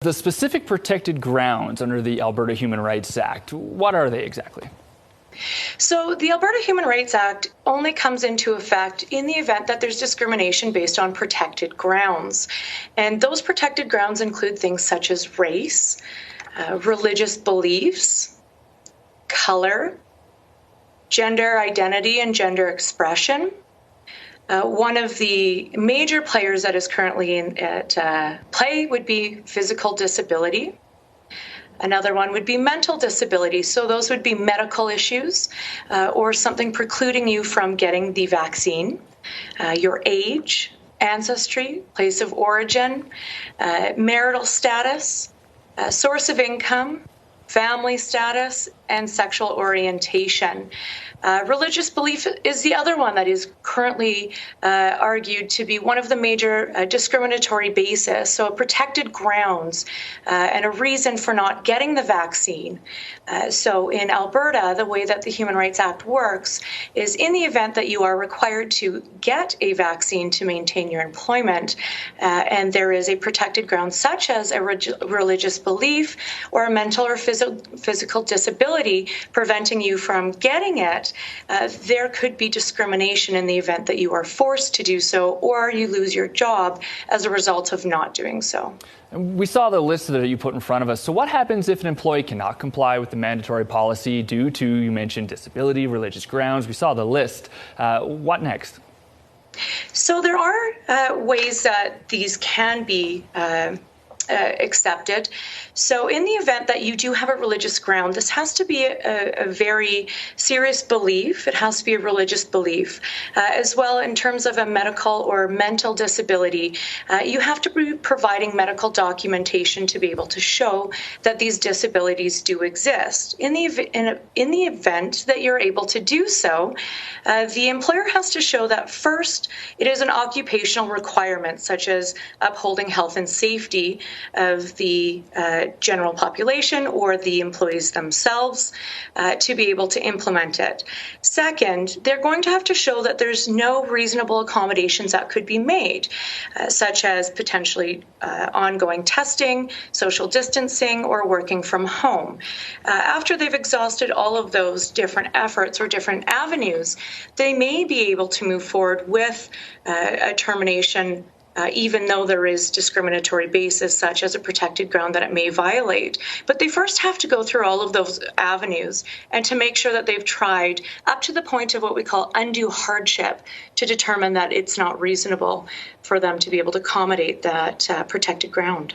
The specific protected grounds under the Alberta Human Rights Act, what are they exactly? So the Alberta Human Rights Act only comes into effect in the event that there's discrimination based on protected grounds. And those protected grounds include things such as race, religious beliefs, color, gender identity and gender expression. One of the major players that is currently at play would be physical disability. Another one would be mental disability. So those would be medical issues or something precluding you from getting the vaccine. Your age, ancestry, place of origin, marital status, source of income, family status, and sexual orientation. Religious belief is the other one that is currently argued to be one of the major discriminatory bases, so a protected grounds and a reason for not getting the vaccine. So in Alberta, the way that the Human Rights Act works is in the event that you are required to get a vaccine to maintain your employment, and there is a protected ground such as a religious belief or a mental or physical disability preventing you from getting it, there could be discrimination in the event that you are forced to do so or you lose your job as a result of not doing so. We saw the list that you put in front of us. So what happens if an employee cannot comply with the mandatory policy due to, you mentioned, disability, religious grounds? We saw the list. What next? So there are ways that these can be accepted. So in the event that you do have a religious ground, this has to be a very serious belief. It has to be a religious belief. As well, in terms of a medical or mental disability, you have to be providing medical documentation to be able to show that these disabilities do exist. In the event that you're able to do so, the employer has to show that first, it is an occupational requirement, such as upholding health and safety of the general population or the employees themselves to be able to implement it. Second, they're going to have to show that there's no reasonable accommodations that could be made, such as potentially ongoing testing, social distancing, or working from home. After they've exhausted all of those different efforts or different avenues, they may be able to move forward with a termination even though there is discriminatory basis such as a protected ground that it may violate. But they first have to go through all of those avenues and to make sure that they've tried up to the point of what we call undue hardship to determine that it's not reasonable for them to be able to accommodate that protected ground.